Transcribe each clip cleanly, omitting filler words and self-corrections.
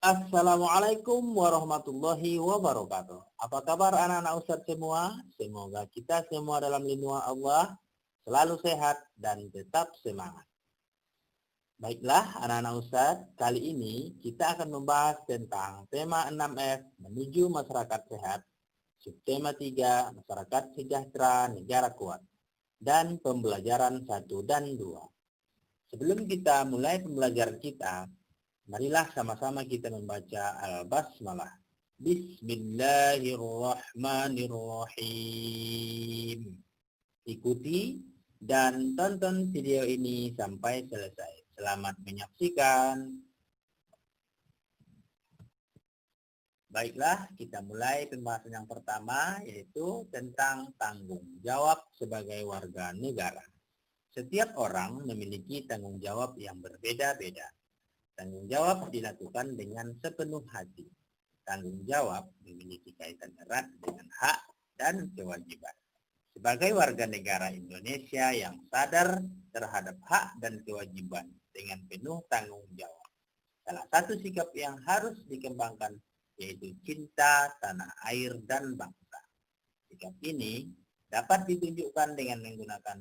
Assalamualaikum warahmatullahi wabarakatuh. Apa kabar anak-anak Ustadz semua? Semoga kita semua dalam lindungan Allah selalu sehat dan tetap semangat. Baiklah anak-anak Ustadz, kali ini kita akan membahas tentang tema 6F menuju masyarakat sehat, subtema 3 masyarakat sejahtera negara kuat, dan pembelajaran 1 dan 2. Sebelum kita mulai pembelajaran kita, marilah sama-sama kita membaca Al-Basmalah. Bismillahirrahmanirrahim. Ikuti dan tonton video ini sampai selesai. Selamat menyaksikan. Baiklah, kita mulai pembahasan yang pertama, yaitu tentang tanggung jawab sebagai warga negara. Setiap orang memiliki tanggung jawab yang berbeda-beda. Tanggung jawab dilakukan dengan sepenuh hati. Tanggung jawab memiliki kaitan erat dengan hak dan kewajiban. Sebagai warga negara Indonesia yang sadar terhadap hak dan kewajiban dengan penuh tanggung jawab, salah satu sikap yang harus dikembangkan yaitu cinta tanah air dan bangsa. Sikap ini dapat ditunjukkan dengan menggunakan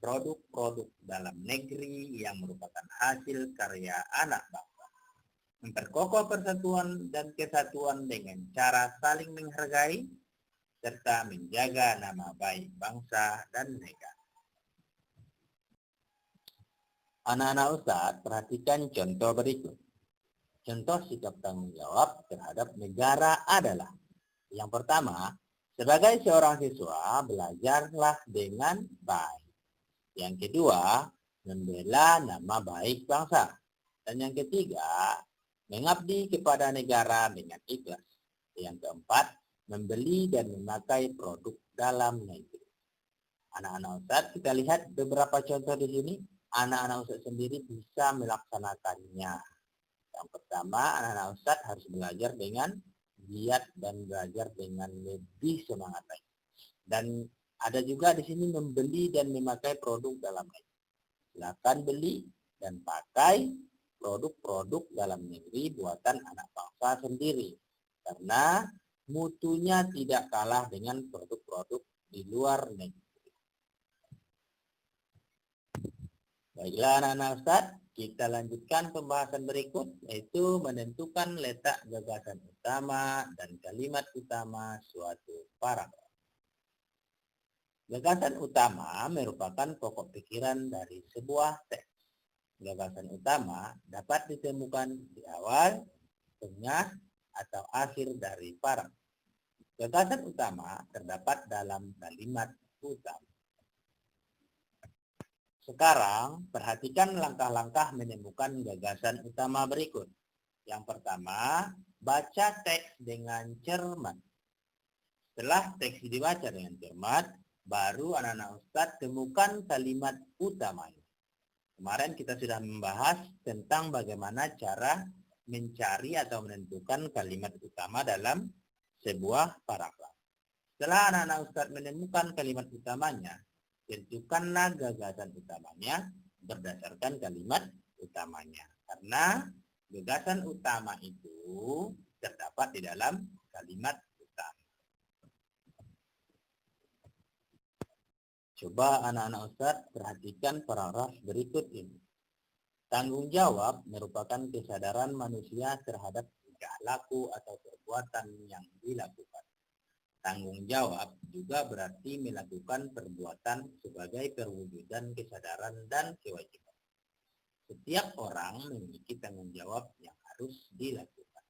produk-produk dalam negeri yang merupakan hasil karya anak bangsa. Memperkokoh persatuan dan kesatuan dengan cara saling menghargai, serta menjaga nama baik bangsa dan negara. Anak-anak Ustadz, perhatikan contoh berikut. Contoh sikap tanggung jawab terhadap negara adalah: yang pertama, sebagai seorang siswa, belajarlah dengan baik. Yang kedua, membela nama baik bangsa. Dan yang ketiga, mengabdi kepada negara dengan ikhlas. Yang keempat, membeli dan memakai produk dalam negeri. Anak-anak Ustadz, kita lihat beberapa contoh di sini. Anak-anak Ustadz sendiri bisa melaksanakannya. Yang pertama, anak-anak Ustadz harus belajar dengan giat dan belajar dengan lebih semangat lagi. Dan ada juga di sini membeli dan memakai produk dalam negeri. Silakan beli dan pakai produk-produk dalam negeri buatan anak bangsa sendiri, karena mutunya tidak kalah dengan produk-produk di luar negeri. Baiklah anak-anak Ustadz, kita lanjutkan pembahasan berikut, yaitu menentukan letak gagasan utama dan kalimat utama suatu paragraf. Gagasan utama merupakan pokok pikiran dari sebuah teks. Gagasan utama dapat ditemukan di awal, tengah, atau akhir dari paragraf. Gagasan utama terdapat dalam kalimat utama. Sekarang, perhatikan langkah-langkah menemukan gagasan utama berikut. Yang pertama, baca teks dengan cermat. Setelah teks dibaca dengan cermat, baru anak-anak Ustadz temukan kalimat utamanya. Kemarin kita sudah membahas tentang bagaimana cara mencari atau menentukan kalimat utama dalam sebuah paragraf. Setelah anak-anak Ustadz menemukan kalimat utamanya, tentukanlah gagasan utamanya berdasarkan kalimat utamanya. Karena gagasan utama itu terdapat di dalam kalimat utama. Coba anak-anak Ustadz perhatikan paragraf berikut ini. Tanggung jawab merupakan kesadaran manusia terhadap tingkah laku atau perbuatan yang dilakukan. Tanggung jawab juga berarti melakukan perbuatan sebagai perwujudan kesadaran dan kewajiban. Setiap orang memiliki tanggung jawab yang harus dilakukan.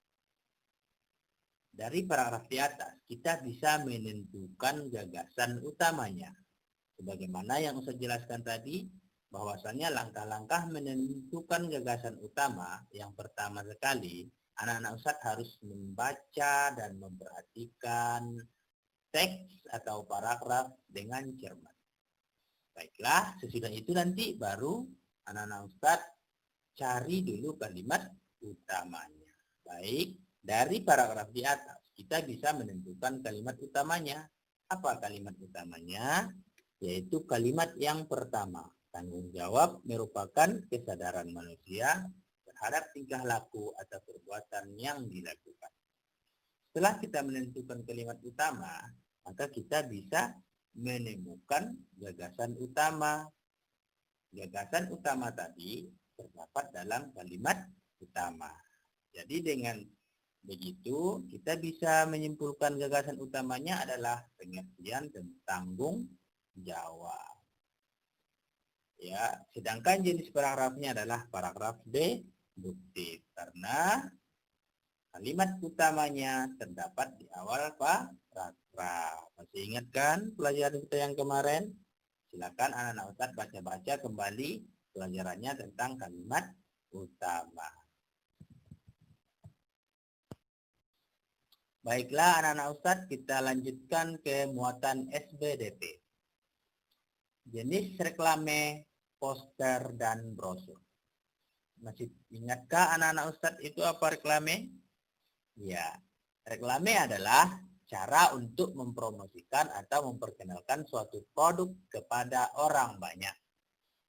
Dari paragraf di atas, kita bisa menentukan gagasan utamanya. Sebagaimana yang Ustaz jelaskan tadi, bahwasanya langkah-langkah menentukan gagasan utama, yang pertama sekali, anak-anak Ustaz harus membaca dan memperhatikan teks atau paragraf dengan cermat. Baiklah, sesudah itu nanti baru anak-anak Ustadz cari dulu kalimat utamanya. Baik, dari paragraf di atas kita bisa menentukan kalimat utamanya. Apa kalimat utamanya? Yaitu kalimat yang pertama. Tanggung jawab merupakan kesadaran manusia terhadap tingkah laku atau perbuatan yang dilakukan. Setelah kita menentukan kalimat utama, maka kita bisa menemukan gagasan utama. Gagasan utama tadi terdapat dalam kalimat utama. Jadi dengan begitu kita bisa menyimpulkan gagasan utamanya adalah pengertian tentang tanggung jawab. Ya, sedangkan jenis paragrafnya adalah paragraf deduktif karena kalimat utamanya terdapat di awal paragraf. Masih ingat kan pelajaran kita yang kemarin? Silakan anak-anak Ustadz baca-baca kembali pelajarannya tentang kalimat utama. Baiklah anak-anak Ustadz, kita lanjutkan ke muatan SBDP. Jenis reklame, poster, dan brosur. Masih ingatkah anak-anak Ustadz itu apa reklame? Ya, reklame adalah cara untuk mempromosikan atau memperkenalkan suatu produk kepada orang banyak.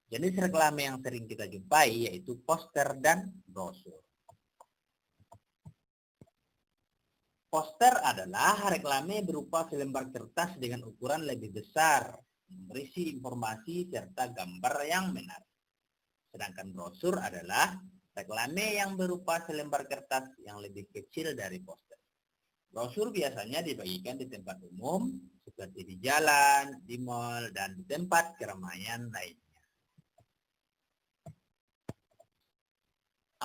Jenis reklame yang sering kita jumpai yaitu poster dan brosur. Poster adalah reklame berupa selembar kertas dengan ukuran lebih besar, berisi informasi serta gambar yang menarik. Sedangkan brosur adalah reklame yang berupa selembar kertas yang lebih kecil dari poster. Brosur biasanya dibagikan di tempat umum, seperti di jalan, di mal, dan di tempat keramaian lainnya.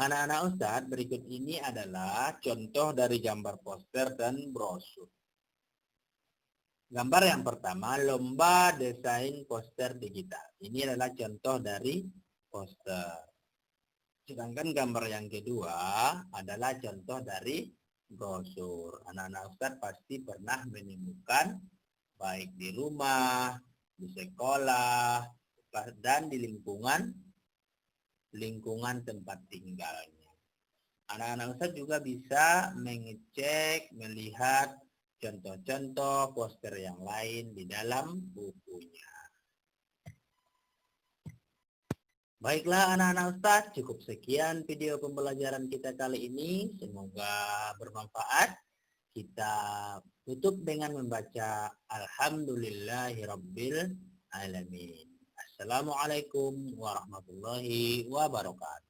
Anak-anak Ustadz, berikut ini adalah contoh dari gambar poster dan brosur. Gambar yang pertama, lomba desain poster digital. Ini adalah contoh dari poster. Sedangkan gambar yang kedua adalah contoh dari brosur. Anak-anak Ustadz pasti pernah menemukan baik di rumah, di sekolah, dan di lingkungan tempat tinggalnya. Anak-anak Ustadz juga bisa mengecek, melihat contoh-contoh poster yang lain di dalam bukunya. Baiklah anak-anak Ustadz, cukup sekian video pembelajaran kita kali ini. Semoga bermanfaat. Kita tutup dengan membaca Alhamdulillahirabbil alamin. Assalamualaikum warahmatullahi wabarakatuh.